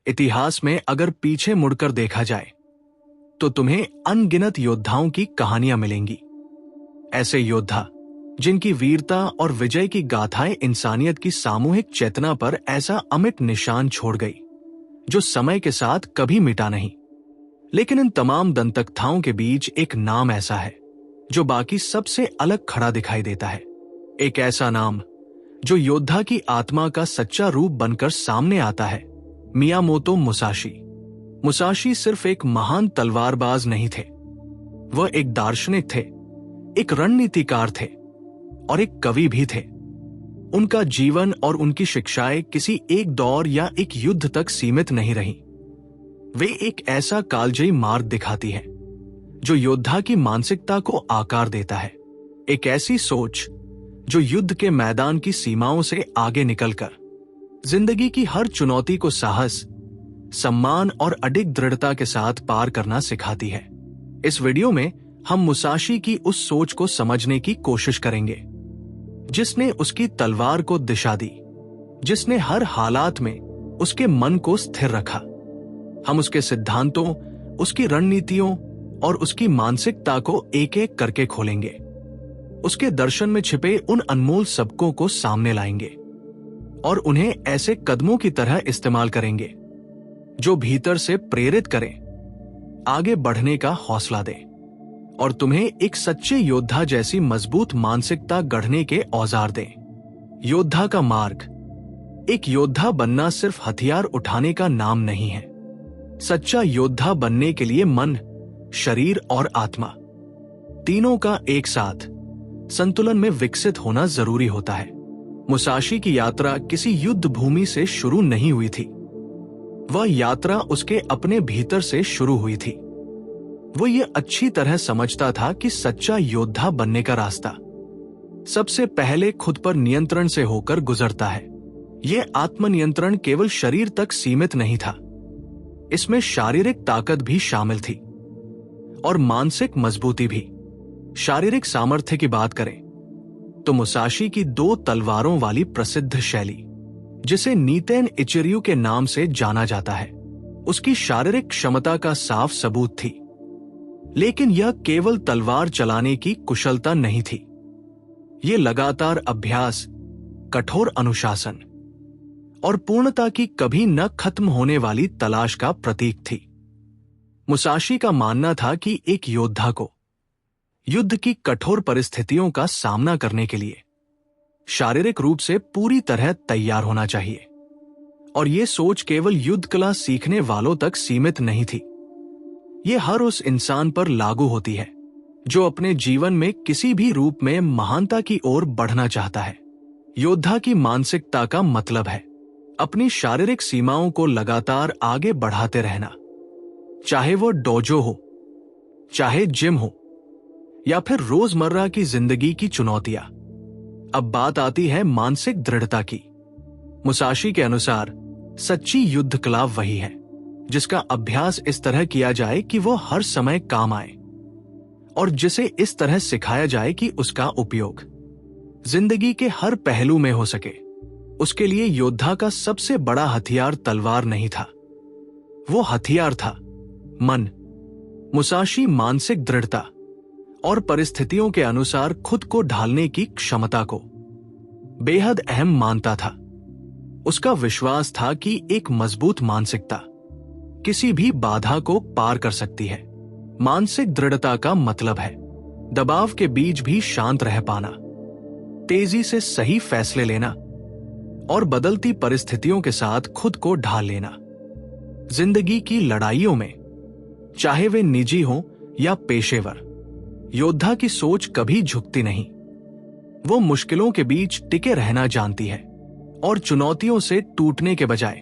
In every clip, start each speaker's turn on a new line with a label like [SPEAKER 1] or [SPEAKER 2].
[SPEAKER 1] इतिहास में अगर पीछे मुड़कर देखा जाए तो तुम्हें अनगिनत योद्धाओं की कहानियां मिलेंगी। ऐसे योद्धा जिनकी वीरता और विजय की गाथाएं इंसानियत की सामूहिक चेतना पर ऐसा अमिट निशान छोड़ गई जो समय के साथ कभी मिटा नहीं। लेकिन इन तमाम दंतकथाओं के बीच एक नाम ऐसा है जो बाकी सबसे अलग खड़ा दिखाई देता है। एक ऐसा नाम जो योद्धा की आत्मा का सच्चा रूप बनकर सामने आता है, मियामोतो मुसाशी। मुसाशी सिर्फ एक महान तलवारबाज नहीं थे, वह एक दार्शनिक थे, एक रणनीतिकार थे और एक कवि भी थे। उनका जीवन और उनकी शिक्षाएं किसी एक दौर या एक युद्ध तक सीमित नहीं रहीं। वे एक ऐसा कालजयी मार्ग दिखाती है जो योद्धा की मानसिकता को आकार देता है, एक ऐसी सोच जो युद्ध के मैदान की सीमाओं से आगे निकलकर जिंदगी की हर चुनौती को साहस, सम्मान और अडिग दृढ़ता के साथ पार करना सिखाती है। इस वीडियो में हम मुसाशी की उस सोच को समझने की कोशिश करेंगे जिसने उसकी तलवार को दिशा दी, जिसने हर हालात में उसके मन को स्थिर रखा। हम उसके सिद्धांतों, उसकी रणनीतियों और उसकी मानसिकता को एक एक करके खोलेंगे। उसके दर्शन में छिपे उन अनमोल सबकों को सामने लाएंगे और उन्हें ऐसे कदमों की तरह इस्तेमाल करेंगे जो भीतर से प्रेरित करें, आगे बढ़ने का हौसला दें और तुम्हें एक सच्चे योद्धा जैसी मजबूत मानसिकता गढ़ने के औजार दें। योद्धा का मार्ग। एक योद्धा बनना सिर्फ हथियार उठाने का नाम नहीं है। सच्चा योद्धा बनने के लिए मन, शरीर और आत्मा तीनों का एक साथ संतुलन में विकसित होना जरूरी होता है। मुसाशी की यात्रा किसी युद्ध भूमि से शुरू नहीं हुई थी, वह यात्रा उसके अपने भीतर से शुरू हुई थी। वो ये अच्छी तरह समझता था कि सच्चा योद्धा बनने का रास्ता सबसे पहले खुद पर नियंत्रण से होकर गुजरता है। ये आत्मनियंत्रण केवल शरीर तक सीमित नहीं था, इसमें शारीरिक ताकत भी शामिल थी और मानसिक मजबूती भी। शारीरिक सामर्थ्य की बात करें तो मुसाशी की 2 तलवारों वाली प्रसिद्ध शैली, जिसे नीतेन इचिर्यू के नाम से जाना जाता है, उसकी शारीरिक क्षमता का साफ सबूत थी। लेकिन यह केवल तलवार चलाने की कुशलता नहीं थी, यह लगातार अभ्यास, कठोर अनुशासन और पूर्णता की कभी न खत्म होने वाली तलाश का प्रतीक थी। मुसाशी का मानना था कि एक योद्धा को युद्ध की कठोर परिस्थितियों का सामना करने के लिए शारीरिक रूप से पूरी तरह तैयार होना चाहिए और यह सोच केवल युद्ध कला सीखने वालों तक सीमित नहीं थी। यह हर उस इंसान पर लागू होती है जो अपने जीवन में किसी भी रूप में महानता की ओर बढ़ना चाहता है। योद्धा की मानसिकता का मतलब है अपनी शारीरिक सीमाओं को लगातार आगे बढ़ाते रहना, चाहे वो डोजो हो, चाहे जिम हो या फिर रोजमर्रा की जिंदगी की चुनौतियां। अब बात आती है मानसिक दृढ़ता की। मुसाशी के अनुसार सच्ची युद्ध कला वही है जिसका अभ्यास इस तरह किया जाए कि वो हर समय काम आए और जिसे इस तरह सिखाया जाए कि उसका उपयोग जिंदगी के हर पहलू में हो सके। उसके लिए योद्धा का सबसे बड़ा हथियार तलवार नहीं था, वो हथियार था मन। मुसाशी मानसिक दृढ़ता और परिस्थितियों के अनुसार खुद को ढालने की क्षमता को बेहद अहम मानता था। उसका विश्वास था कि एक मजबूत मानसिकता किसी भी बाधा को पार कर सकती है। मानसिक दृढ़ता का मतलब है दबाव के बीच भी शांत रह पाना, तेजी से सही फैसले लेना और बदलती परिस्थितियों के साथ खुद को ढाल लेना। जिंदगी की लड़ाइयों में, चाहे वे निजी हों या पेशेवर, योद्धा की सोच कभी झुकती नहीं। वो मुश्किलों के बीच टिके रहना जानती है और चुनौतियों से टूटने के बजाय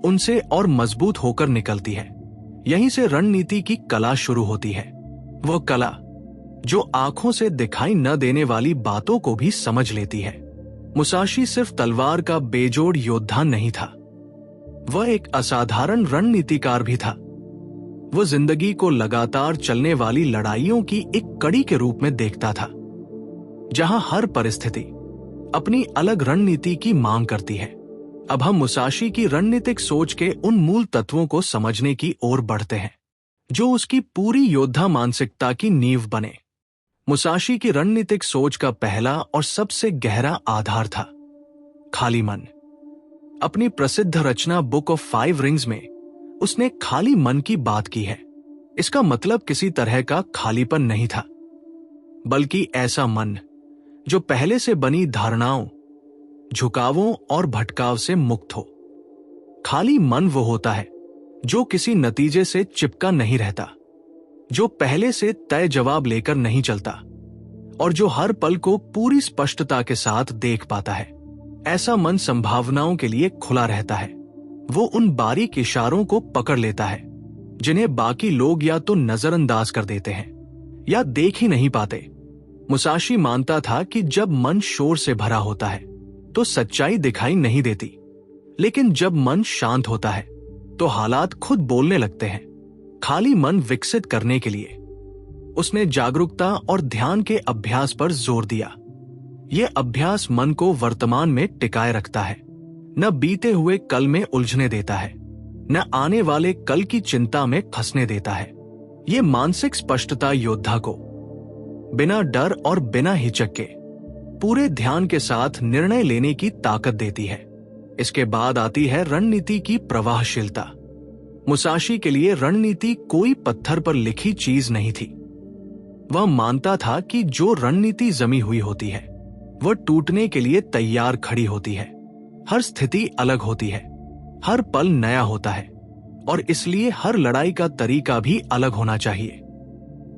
[SPEAKER 1] उनसे और मजबूत होकर निकलती है। यहीं से रणनीति की कला शुरू होती है, वो कला जो आंखों से दिखाई न देने वाली बातों को भी समझ लेती है। मुसाशी सिर्फ तलवार का बेजोड़ योद्धा नहीं था, वह एक असाधारण रणनीतिकार भी था। वो जिंदगी को लगातार चलने वाली लड़ाइयों की एक कड़ी के रूप में देखता था, जहां हर परिस्थिति अपनी अलग रणनीति की मांग करती है। अब हम मुसाशी की रणनीतिक सोच के उन मूल तत्वों को समझने की ओर बढ़ते हैं जो उसकी पूरी योद्धा मानसिकता की नींव बने। मुसाशी की रणनीतिक सोच का पहला और सबसे गहरा आधार था खाली मन। अपनी प्रसिद्ध रचना बुक ऑफ 5 रिंग्स में उसने खाली मन की बात की है। इसका मतलब किसी तरह का खालीपन नहीं था, बल्कि ऐसा मन जो पहले से बनी धारणाओं, झुकावों और भटकाव से मुक्त हो। खाली मन वो होता है जो किसी नतीजे से चिपका नहीं रहता, जो पहले से तय जवाब लेकर नहीं चलता और जो हर पल को पूरी स्पष्टता के साथ देख पाता है। ऐसा मन संभावनाओं के लिए खुला रहता है। वो उन बारीक इशारों को पकड़ लेता है जिन्हें बाकी लोग या तो नजरअंदाज कर देते हैं या देख ही नहीं पाते। मुसाशी मानता था कि जब मन शोर से भरा होता है तो सच्चाई दिखाई नहीं देती, लेकिन जब मन शांत होता है तो हालात खुद बोलने लगते हैं। खाली मन विकसित करने के लिए उसने जागरूकता और ध्यान के अभ्यास पर जोर दिया। यह अभ्यास मन को वर्तमान में टिकाए रखता है, न बीते हुए कल में उलझने देता है, न आने वाले कल की चिंता में फंसने देता है। यह मानसिक स्पष्टता योद्धा को बिना डर और बिना हिचक के पूरे ध्यान के साथ निर्णय लेने की ताकत देती है। इसके बाद आती है रणनीति की प्रवाहशीलता। मुसाशी के लिए रणनीति कोई पत्थर पर लिखी चीज नहीं थी। वह मानता था कि जो रणनीति जमी हुई होती है वह टूटने के लिए तैयार खड़ी होती है। हर स्थिति अलग होती है, हर पल नया होता है और इसलिए हर लड़ाई का तरीका भी अलग होना चाहिए।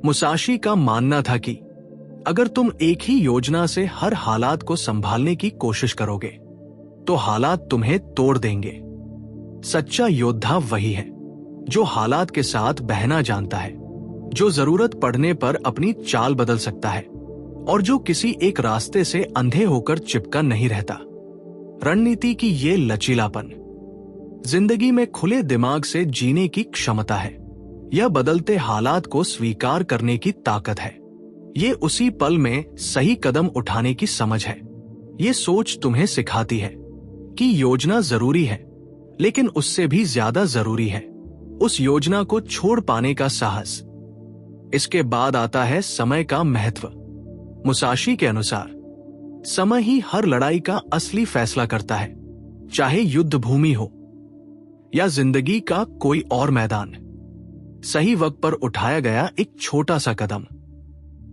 [SPEAKER 1] मुसाशी का मानना था कि अगर तुम एक ही योजना से हर हालात को संभालने की कोशिश करोगे तो हालात तुम्हें तोड़ देंगे। सच्चा योद्धा वही है जो हालात के साथ बहना जानता है, जो जरूरत पड़ने पर अपनी चाल बदल सकता है और जो किसी एक रास्ते से अंधे होकर चिपका नहीं रहता। रणनीति की ये लचीलापन जिंदगी में खुले दिमाग से जीने की क्षमता है। यह बदलते हालात को स्वीकार करने की ताकत है। ये उसी पल में सही कदम उठाने की समझ है। ये सोच तुम्हें सिखाती है कि योजना जरूरी है, लेकिन उससे भी ज्यादा जरूरी है उस योजना को छोड़ पाने का साहस। इसके बाद आता है समय का महत्व। मुसाशी के अनुसार समय ही हर लड़ाई का असली फैसला करता है, चाहे युद्ध भूमि हो या जिंदगी का कोई और मैदान। सही वक्त पर उठाया गया एक छोटा सा कदम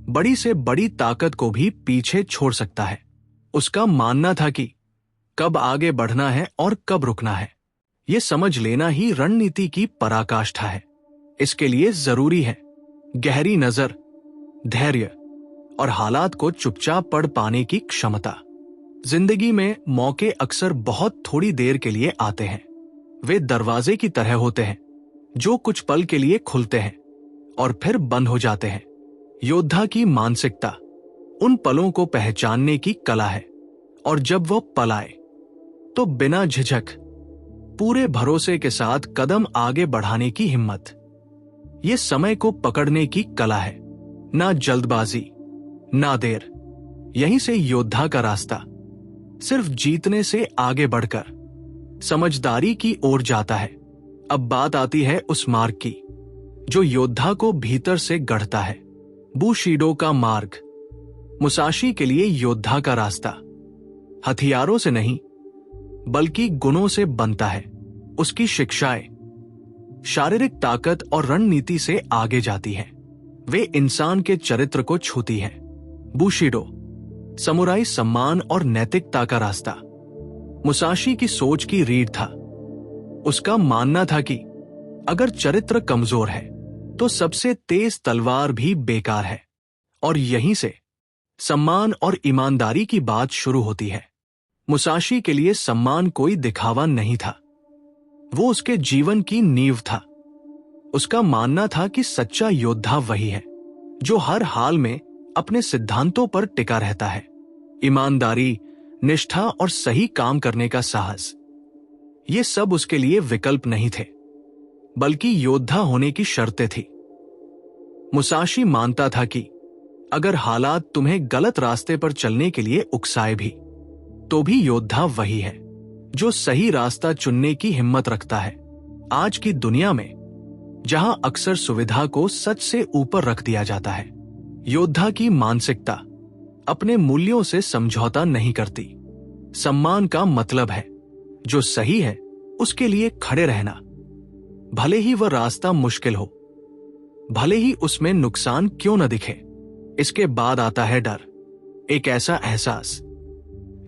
[SPEAKER 1] बड़ी से बड़ी ताकत को भी पीछे छोड़ सकता है। उसका मानना था कि कब आगे बढ़ना है और कब रुकना है, यह समझ लेना ही रणनीति की पराकाष्ठा है। इसके लिए जरूरी है गहरी नजर, धैर्य और हालात को चुपचाप पढ़ पाने की क्षमता। जिंदगी में मौके अक्सर बहुत थोड़ी देर के लिए आते हैं। वे दरवाजे की तरह होते हैं जो कुछ पल के लिए खुलते हैं और फिर बंद हो जाते हैं। योद्धा की मानसिकता उन पलों को पहचानने की कला है और जब वो पल आए तो बिना झिझक पूरे भरोसे के साथ कदम आगे बढ़ाने की हिम्मत। ये समय को पकड़ने की कला है, ना जल्दबाजी ना देर। यहीं से योद्धा का रास्ता सिर्फ जीतने से आगे बढ़कर समझदारी की ओर जाता है। अब बात आती है उस मार्ग की जो योद्धा को भीतर से गढ़ता है। बुशीडो का मार्ग मुसाशी के लिए योद्धा का रास्ता हथियारों से नहीं बल्कि गुणों से बनता है। उसकी शिक्षाएं शारीरिक ताकत और रणनीति से आगे जाती हैं। वे इंसान के चरित्र को छूती हैं। बुशीडो समुराई सम्मान और नैतिकता का रास्ता मुसाशी की सोच की रीढ़ था। उसका मानना था कि अगर चरित्र कमजोर है तो सबसे तेज तलवार भी बेकार है और यहीं से सम्मान और ईमानदारी की बात शुरू होती है। मुसाशी के लिए सम्मान कोई दिखावा नहीं था, वो उसके जीवन की नींव था। उसका मानना था कि सच्चा योद्धा वही है जो हर हाल में अपने सिद्धांतों पर टिका रहता है। ईमानदारी, निष्ठा और सही काम करने का साहस, ये सब उसके लिए विकल्प नहीं थे बल्कि योद्धा होने की शर्तें थी। मुसाशी मानता था कि अगर हालात तुम्हें गलत रास्ते पर चलने के लिए उकसाए भी तो भी योद्धा वही है जो सही रास्ता चुनने की हिम्मत रखता है। आज की दुनिया में जहां अक्सर सुविधा को सच से ऊपर रख दिया जाता है, योद्धा की मानसिकता अपने मूल्यों से समझौता नहीं करती। सम्मान का मतलब है जो सही है उसके लिए खड़े रहना, भले ही वह रास्ता मुश्किल हो, भले ही उसमें नुकसान क्यों न दिखे। इसके बाद आता है डर, एक ऐसा एहसास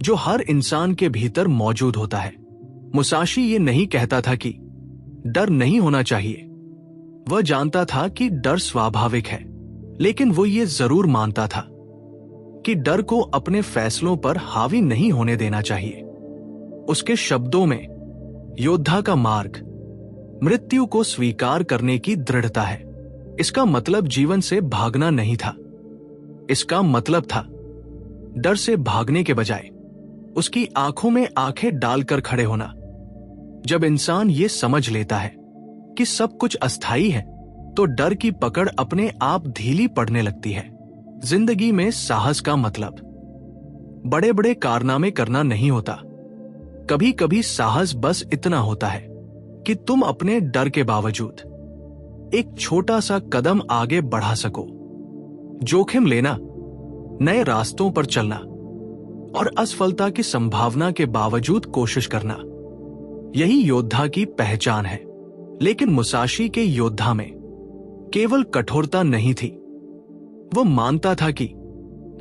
[SPEAKER 1] जो हर इंसान के भीतर मौजूद होता है। मुसाशी ये नहीं कहता था कि डर नहीं होना चाहिए, वह जानता था कि डर स्वाभाविक है, लेकिन वो ये जरूर मानता था कि डर को अपने फैसलों पर हावी नहीं होने देना चाहिए। उसके शब्दों में योद्धा का मार्ग मृत्यु को स्वीकार करने की दृढ़ता है। इसका मतलब जीवन से भागना नहीं था, इसका मतलब था डर से भागने के बजाय उसकी आंखों में आंखें डालकर खड़े होना। जब इंसान ये समझ लेता है कि सब कुछ अस्थायी है, तो डर की पकड़ अपने आप ढीली पड़ने लगती है। जिंदगी में साहस का मतलब बड़े बड़े कारनामे करना नहीं होता। कभी कभी साहस बस इतना होता है कि तुम अपने डर के बावजूद एक छोटा सा कदम आगे बढ़ा सको। जोखिम लेना, नए रास्तों पर चलना और असफलता की संभावना के बावजूद कोशिश करना, यही योद्धा की पहचान है। लेकिन मुसाशी के योद्धा में केवल कठोरता नहीं थी, वो मानता था कि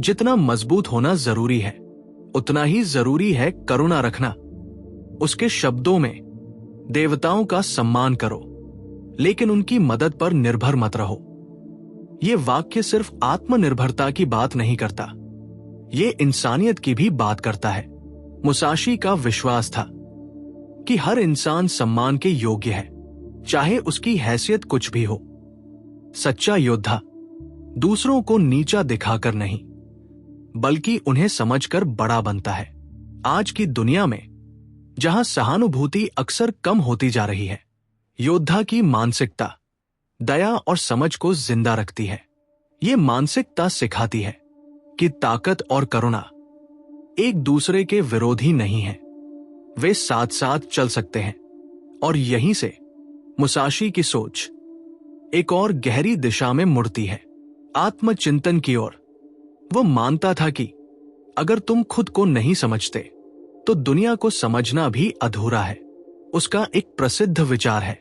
[SPEAKER 1] जितना मजबूत होना जरूरी है, उतना ही जरूरी है करुणा रखना। उसके शब्दों में देवताओं का सम्मान करो, लेकिन उनकी मदद पर निर्भर मत रहो। ये वाक्य सिर्फ आत्मनिर्भरता की बात नहीं करता, ये इंसानियत की भी बात करता है। मुसाशी का विश्वास था कि हर इंसान सम्मान के योग्य है, चाहे उसकी हैसियत कुछ भी हो। सच्चा योद्धा दूसरों को नीचा दिखाकर नहीं, बल्कि उन्हें समझकर बड़ा बनता है। आज की दुनिया में जहां सहानुभूति अक्सर कम होती जा रही है, योद्धा की मानसिकता दया और समझ को जिंदा रखती है। ये मानसिकता सिखाती है कि ताकत और करुणा एक दूसरे के विरोधी नहीं है, वे साथ साथ चल सकते हैं। और यहीं से मुसाशी की सोच एक और गहरी दिशा में मुड़ती है, आत्मचिंतन की ओर। वो मानता था कि अगर तुम खुद को नहीं समझते तो दुनिया को समझना भी अधूरा है। उसका एक प्रसिद्ध विचार है,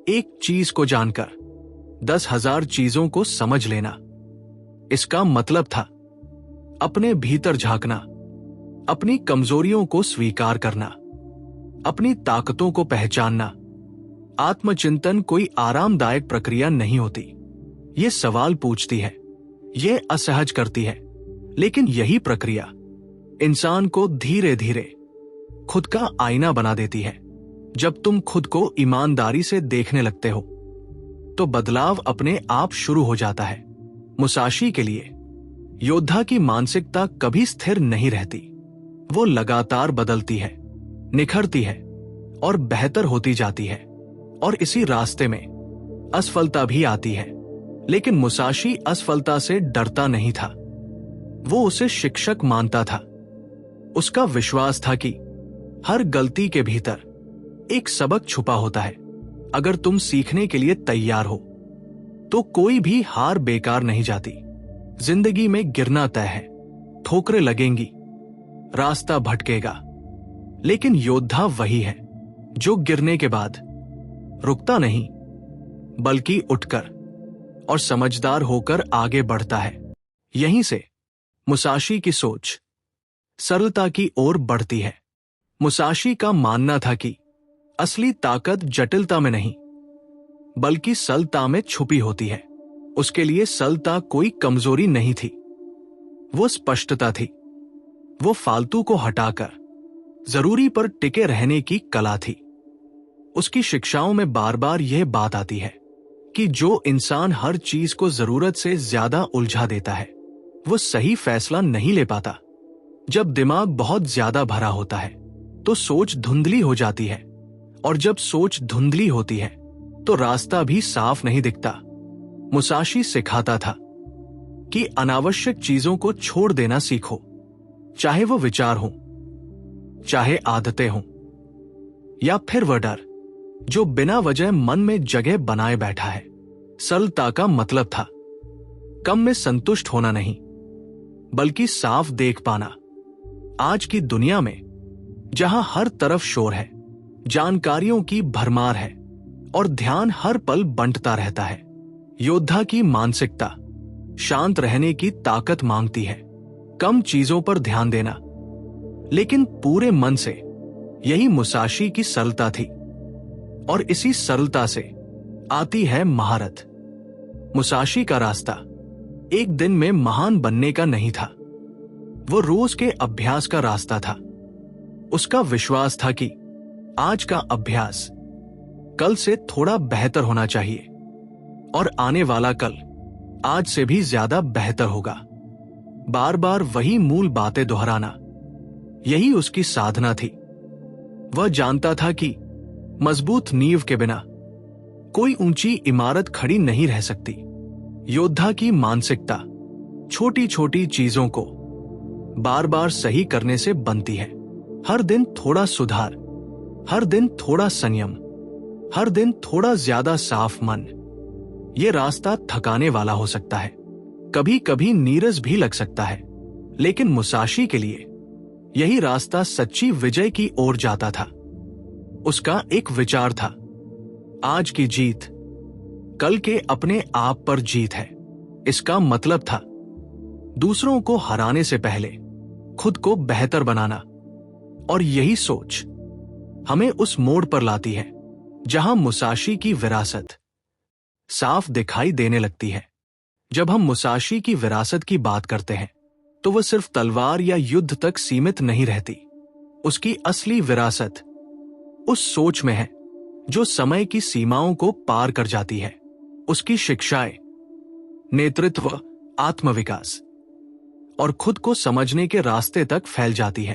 [SPEAKER 1] एक चीज को जानकर 10,000 चीजों को समझ लेना। इसका मतलब था अपने भीतर झांकना, अपनी कमजोरियों को स्वीकार करना, अपनी ताकतों को पहचानना। आत्मचिंतन कोई आरामदायक प्रक्रिया नहीं होती, ये सवाल पूछती है, ये असहज करती है, लेकिन यही प्रक्रिया इंसान को धीरे धीरे खुद का आईना बना देती है। जब तुम खुद को ईमानदारी से देखने लगते हो तो बदलाव अपने आप शुरू हो जाता है। मुसाशी के लिए योद्धा की मानसिकता कभी स्थिर नहीं रहती, वो लगातार बदलती है, निखरती है और बेहतर होती जाती है। और इसी रास्ते में असफलता भी आती है, लेकिन मुसाशी असफलता से डरता नहीं था, वो उसे शिक्षक मानता था। उसका विश्वास था कि हर गलती के भीतर एक सबक छुपा होता है। अगर तुम सीखने के लिए तैयार हो तो कोई भी हार बेकार नहीं जाती। जिंदगी में गिरना तय है, ठोकरें लगेंगी, रास्ता भटकेगा, लेकिन योद्धा वही है जो गिरने के बाद रुकता नहीं, बल्कि उठकर और समझदार होकर आगे बढ़ता है। यहीं से मुसाशी की सोच सरलता की ओर बढ़ती है। मुसाशी का मानना था कि असली ताकत जटिलता में नहीं, बल्कि सरलता में छुपी होती है। उसके लिए सरलता कोई कमजोरी नहीं थी, वो स्पष्टता थी। वो फालतू को हटाकर जरूरी पर टिके रहने की कला थी। उसकी शिक्षाओं में बार बार यह बात आती है कि जो इंसान हर चीज को जरूरत से ज्यादा उलझा देता है, वो सही फैसला नहीं ले पाता। जब दिमाग बहुत ज्यादा भरा होता है तो सोच धुंधली हो जाती है, और जब सोच धुंधली होती है तो रास्ता भी साफ नहीं दिखता। मुसाशी सिखाता था कि अनावश्यक चीजों को छोड़ देना सीखो, चाहे वो विचार हो, चाहे आदतें हों, या फिर वह डर जो बिना वजह मन में जगह बनाए बैठा है। सरलता का मतलब था कम में संतुष्ट होना नहीं, बल्कि साफ देख पाना। आज की दुनिया में जहां हर तरफ शोर है, जानकारियों की भरमार है और ध्यान हर पल बंटता रहता है, योद्धा की मानसिकता शांत रहने की ताकत मांगती है। कम चीजों पर ध्यान देना, लेकिन पूरे मन से। यही मुसाशी की सरलता थी, और इसी सरलता से आती है महारत। मुसाशी का रास्ता एक दिन में महान बनने का नहीं था, वो रोज के अभ्यास का रास्ता था। उसका विश्वास था कि आज का अभ्यास कल से थोड़ा बेहतर होना चाहिए, और आने वाला कल आज से भी ज्यादा बेहतर होगा। बार बार वही मूल बातें दोहराना, यही उसकी साधना थी। वह जानता था कि मजबूत नींव के बिना कोई ऊंची इमारत खड़ी नहीं रह सकती। योद्धा की मानसिकता छोटी छोटी चीजों को बार बार सही करने से बनती है। हर दिन थोड़ा सुधार, हर दिन थोड़ा संयम, हर दिन थोड़ा ज्यादा साफ मन। ये रास्ता थकाने वाला हो सकता है, कभी कभी नीरस भी लग सकता है, लेकिन मुसाशी के लिए यही रास्ता सच्ची विजय की ओर जाता था। उसका एक विचार था, आज की जीत कल के अपने आप पर जीत है। इसका मतलब था दूसरों को हराने से पहले खुद को बेहतर बनाना। और यही सोच हमें उस मोड़ पर लाती है जहां मुसाशी की विरासत साफ दिखाई देने लगती है। जब हम मुसाशी की विरासत की बात करते हैं तो वह सिर्फ तलवार या युद्ध तक सीमित नहीं रहती। उसकी असली विरासत उस सोच में है जो समय की सीमाओं को पार कर जाती है। उसकी शिक्षाएं, नेतृत्व, आत्मविकास और खुद को समझने के रास्ते तक फैल जाती है।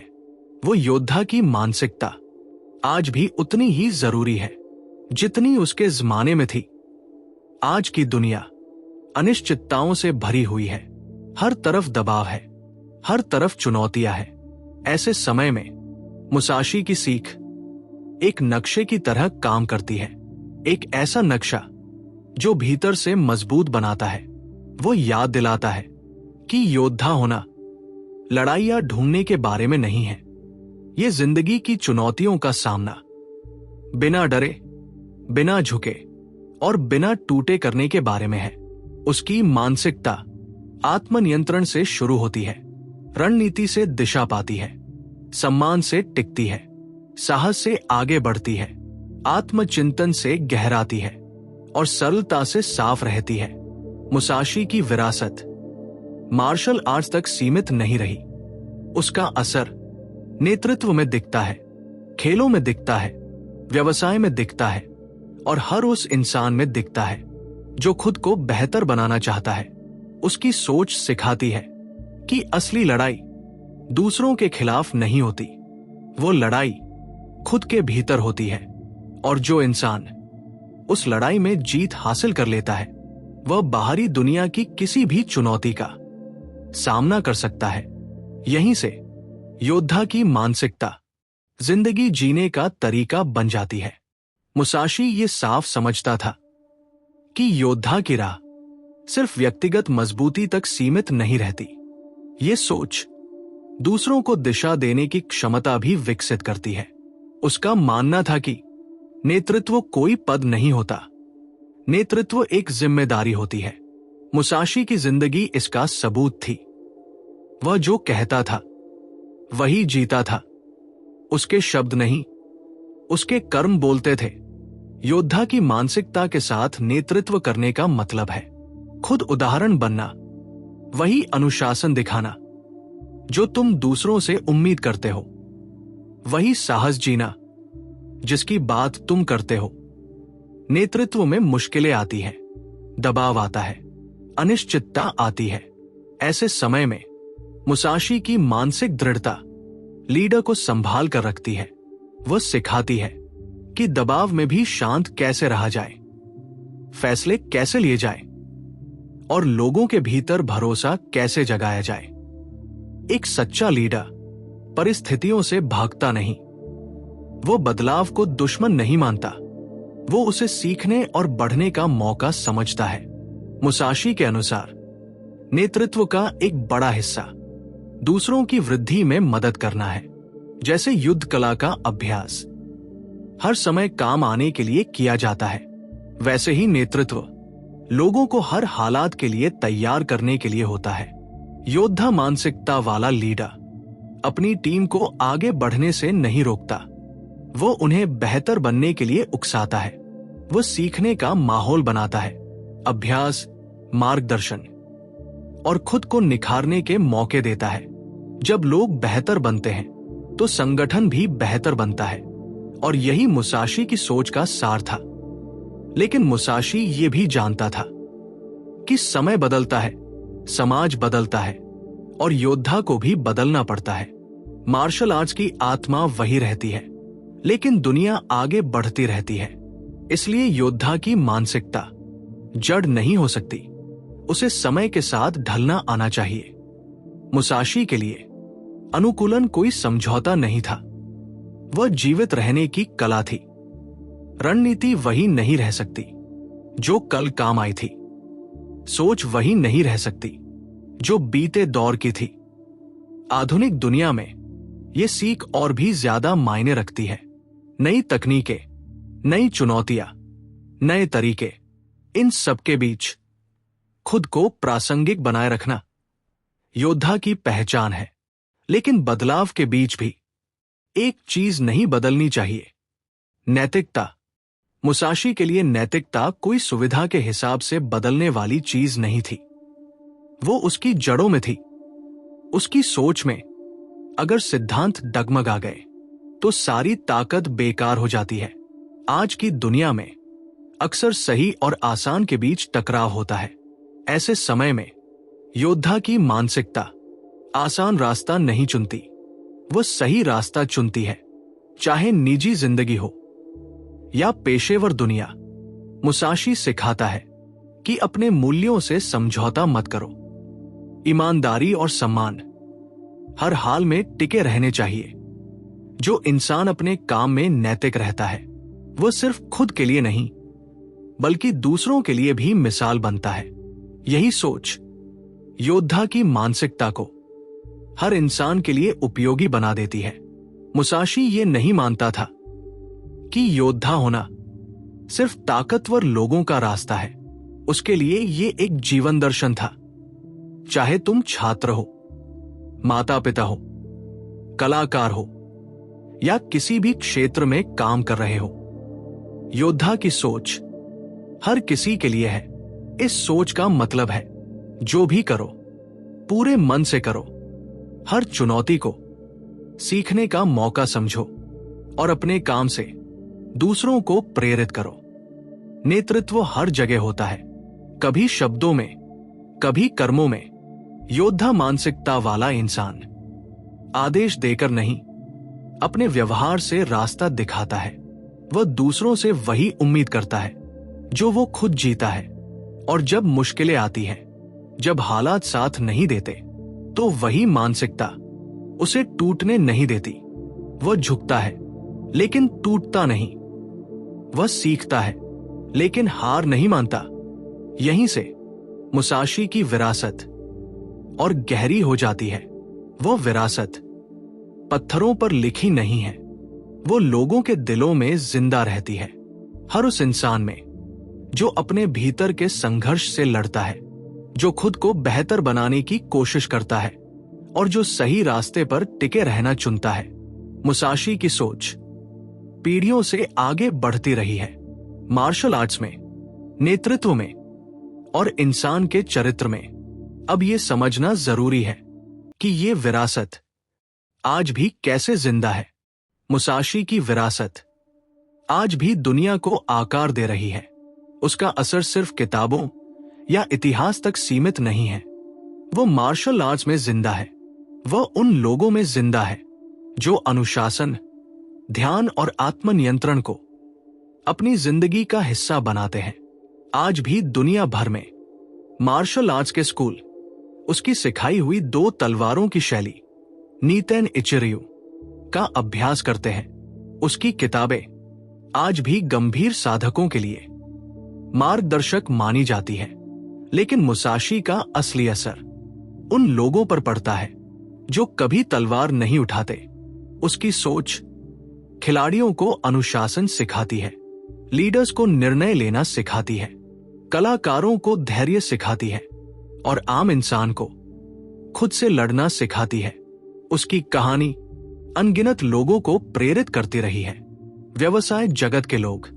[SPEAKER 1] वो योद्धा की मानसिकता आज भी उतनी ही जरूरी है जितनी उसके जमाने में थी। आज की दुनिया अनिश्चितताओं से भरी हुई है, हर तरफ दबाव है, हर तरफ चुनौतियां हैं। ऐसे समय में मुसाशी की सीख एक नक्शे की तरह काम करती है, एक ऐसा नक्शा जो भीतर से मजबूत बनाता है। वो याद दिलाता है कि योद्धा होना लड़ाइयां ढूंढने के बारे में नहीं है, ये जिंदगी की चुनौतियों का सामना बिना डरे, बिना झुके और बिना टूटे करने के बारे में है। उसकी मानसिकता आत्मनियंत्रण से शुरू होती है, रणनीति से दिशा पाती है, सम्मान से टिकती है, साहस से आगे बढ़ती है, आत्मचिंतन से गहराती है और सरलता से साफ रहती है। मुसाशी की विरासत मार्शल आर्ट्स तक सीमित नहीं रही। उसका असर नेतृत्व में दिखता है, खेलों में दिखता है, व्यवसाय में दिखता है और हर उस इंसान में दिखता है जो खुद को बेहतर बनाना चाहता है। उसकी सोच सिखाती है कि असली लड़ाई दूसरों के खिलाफ नहीं होती, वो लड़ाई खुद के भीतर होती है। और जो इंसान उस लड़ाई में जीत हासिल कर लेता है वह बाहरी दुनिया की किसी भी चुनौती का सामना कर सकता है। यहीं से योद्धा की मानसिकता जिंदगी जीने का तरीका बन जाती है। मुसाशी ये साफ समझता था कि योद्धा की राह सिर्फ व्यक्तिगत मजबूती तक सीमित नहीं रहती, ये सोच दूसरों को दिशा देने की क्षमता भी विकसित करती है। उसका मानना था कि नेतृत्व कोई पद नहीं होता, नेतृत्व एक जिम्मेदारी होती है। मुसाशी की जिंदगी इसका सबूत थी। वह जो कहता था वही जीता था, उसके शब्द नहीं, उसके कर्म बोलते थे। योद्धा की मानसिकता के साथ नेतृत्व करने का मतलब है खुद उदाहरण बनना, वही अनुशासन दिखाना जो तुम दूसरों से उम्मीद करते हो, वही साहस जीना जिसकी बात तुम करते हो। नेतृत्व में मुश्किलें आती हैं, दबाव आता है, अनिश्चितता आती है। ऐसे समय में मुसाशी की मानसिक दृढ़ता लीडर को संभाल कर रखती है। वह सिखाती है कि दबाव में भी शांत कैसे रहा जाए, फैसले कैसे लिए जाए और लोगों के भीतर भरोसा कैसे जगाया जाए। एक सच्चा लीडर परिस्थितियों से भागता नहीं, वो बदलाव को दुश्मन नहीं मानता, वो उसे सीखने और बढ़ने का मौका समझता है। मुसाशी के अनुसार नेतृत्व का एक बड़ा हिस्सा दूसरों की वृद्धि में मदद करना है, जैसे युद्ध कला का अभ्यास हर समय काम आने के लिए किया जाता है, वैसे ही नेतृत्व लोगों को हर हालात के लिए तैयार करने के लिए होता है। योद्धा मानसिकता वाला लीडर अपनी टीम को आगे बढ़ने से नहीं रोकता, वो उन्हें बेहतर बनने के लिए उकसाता है। वो सीखने का माहौल बनाता है, अभ्यास, मार्गदर्शन और खुद को निखारने के मौके देता है। जब लोग बेहतर बनते हैं तो संगठन भी बेहतर बनता है, और यही मुसाशी की सोच का सार था। लेकिन मुसाशी ये भी जानता था कि समय बदलता है, समाज बदलता है और योद्धा को भी बदलना पड़ता है। मार्शल आर्ट्स की आत्मा वही रहती है, लेकिन दुनिया आगे बढ़ती रहती है। इसलिए योद्धा की मानसिकता जड़ नहीं हो सकती, उसे समय के साथ ढलना आना चाहिए। मुसाशी के लिए अनुकूलन कोई समझौता नहीं था, वह जीवित रहने की कला थी। रणनीति वही नहीं रह सकती जो कल काम आई थी, सोच वही नहीं रह सकती जो बीते दौर की थी। आधुनिक दुनिया में यह सीख और भी ज्यादा मायने रखती है। नई तकनीकें, नई चुनौतियां, नए तरीके, इन सबके बीच खुद को प्रासंगिक बनाए रखना योद्धा की पहचान है। लेकिन बदलाव के बीच भी एक चीज नहीं बदलनी चाहिए, नैतिकता। मुसाशी के लिए नैतिकता कोई सुविधा के हिसाब से बदलने वाली चीज नहीं थी, वो उसकी जड़ों में थी, उसकी सोच में। अगर सिद्धांत डगमगा गए तो सारी ताकत बेकार हो जाती है। आज की दुनिया में अक्सर सही और आसान के बीच टकराव होता है। ऐसे समय में योद्धा की मानसिकता आसान रास्ता नहीं चुनती, वो सही रास्ता चुनती है, चाहे निजी जिंदगी हो या पेशेवर दुनिया। मुसाशी सिखाता है कि अपने मूल्यों से समझौता मत करो। ईमानदारी और सम्मान हर हाल में टिके रहने चाहिए। जो इंसान अपने काम में नैतिक रहता है, वह सिर्फ खुद के लिए नहीं बल्कि दूसरों के लिए भी मिसाल बनता है। यही सोच योद्धा की मानसिकता को हर इंसान के लिए उपयोगी बना देती है। मुसाशी ये नहीं मानता था कि योद्धा होना सिर्फ ताकतवर लोगों का रास्ता है, उसके लिए ये एक जीवन दर्शन था। चाहे तुम छात्र हो, माता पिता हो, कलाकार हो या किसी भी क्षेत्र में काम कर रहे हो, योद्धा की सोच हर किसी के लिए है। इस सोच का मतलब है जो भी करो पूरे मन से करो, हर चुनौती को सीखने का मौका समझो और अपने काम से दूसरों को प्रेरित करो। नेतृत्व हर जगह होता है, कभी शब्दों में, कभी कर्मों में। योद्धा मानसिकता वाला इंसान आदेश देकर नहीं, अपने व्यवहार से रास्ता दिखाता है। वह दूसरों से वही उम्मीद करता है जो वो खुद जीता है, और जब मुश्किलें आती हैं, जब हालात साथ नहीं देते, तो वही मानसिकता उसे टूटने नहीं देती। वह झुकता है लेकिन टूटता नहीं, वह सीखता है लेकिन हार नहीं मानता। यहीं से मुसाशी की विरासत और गहरी हो जाती है। वो विरासत पत्थरों पर लिखी नहीं है, वो लोगों के दिलों में जिंदा रहती है। हर उस इंसान में जो अपने भीतर के संघर्ष से लड़ता है, जो खुद को बेहतर बनाने की कोशिश करता है और जो सही रास्ते पर टिके रहना चुनता है। मुसाशी की सोच पीढ़ियों से आगे बढ़ती रही है। मार्शल आर्ट्स में, नेतृत्व में और इंसान के चरित्र में अब यह समझना जरूरी है कि ये विरासत आज भी कैसे जिंदा है। मुसाशी की विरासत आज भी दुनिया को आकार दे रही है। उसका असर सिर्फ किताबों या इतिहास तक सीमित नहीं है, वो मार्शल आर्ट्स में जिंदा है। वह उन लोगों में जिंदा है जो अनुशासन, ध्यान और आत्मनियंत्रण को अपनी जिंदगी का हिस्सा बनाते हैं। आज भी दुनिया भर में मार्शल आर्ट्स के स्कूल उसकी सिखाई हुई 2 तलवारों की शैली, नीतेन इचिर्यू, का अभ्यास करते हैं। उसकी किताबें आज भी गंभीर साधकों के लिए मार्गदर्शक मानी जाती है, लेकिन मुसाशी का असली असर उन लोगों पर पड़ता है जो कभी तलवार नहीं उठाते। उसकी सोच खिलाड़ियों को अनुशासन सिखाती है, लीडर्स को निर्णय लेना सिखाती है, कलाकारों को धैर्य सिखाती है और आम इंसान को खुद से लड़ना सिखाती है। उसकी कहानी अनगिनत लोगों को प्रेरित करती रही है। व्यवसाय जगत के लोग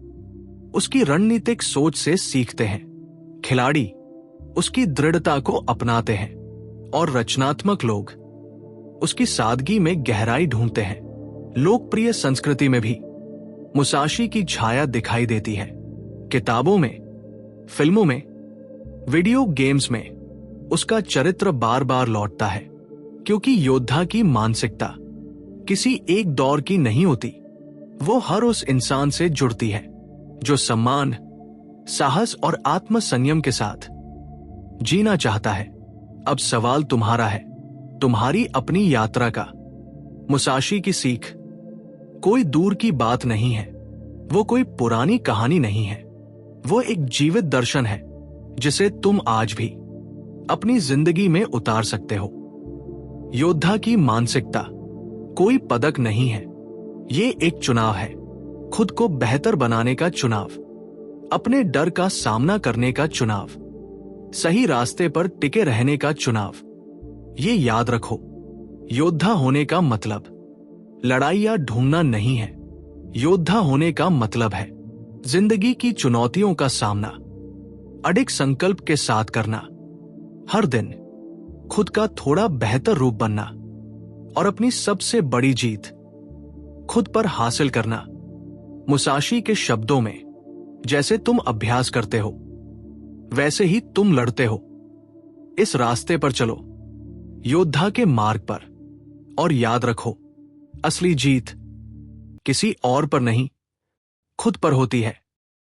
[SPEAKER 1] उसकी रणनीतिक सोच से सीखते हैं, खिलाड़ी उसकी दृढ़ता को अपनाते हैं और रचनात्मक लोग उसकी सादगी में गहराई ढूंढते हैं। लोकप्रिय संस्कृति में भी मुसाशी की छाया दिखाई देती है। किताबों में, फिल्मों में, वीडियो गेम्स में उसका चरित्र बार बार लौटता है, क्योंकि योद्धा की मानसिकता किसी एक दौर की नहीं होती। वो हर उस इंसान से जुड़ती है जो सम्मान, साहस और आत्मसंयम के साथ जीना चाहता है। अब सवाल तुम्हारा है, तुम्हारी अपनी यात्रा का। मुसाशी की सीख कोई दूर की बात नहीं है, वो कोई पुरानी कहानी नहीं है, वो एक जीवित दर्शन है जिसे तुम आज भी अपनी जिंदगी में उतार सकते हो। योद्धा की मानसिकता कोई पदक नहीं है, ये एक चुनाव है, खुद को बेहतर बनाने का चुनाव, अपने डर का सामना करने का चुनाव, सही रास्ते पर टिके रहने का चुनाव। ये याद रखो, योद्धा होने का मतलब लड़ाइयां ढूंढना नहीं है। योद्धा होने का मतलब है जिंदगी की चुनौतियों का सामना अडिग संकल्प के साथ करना, हर दिन खुद का थोड़ा बेहतर रूप बनना और अपनी सबसे बड़ी जीत खुद पर हासिल करना। मुसाशी के शब्दों में, जैसे तुम अभ्यास करते हो वैसे ही तुम लड़ते हो। इस रास्ते पर चलो, योद्धा के मार्ग पर, और याद रखो, असली जीत किसी और पर नहीं, खुद पर होती है।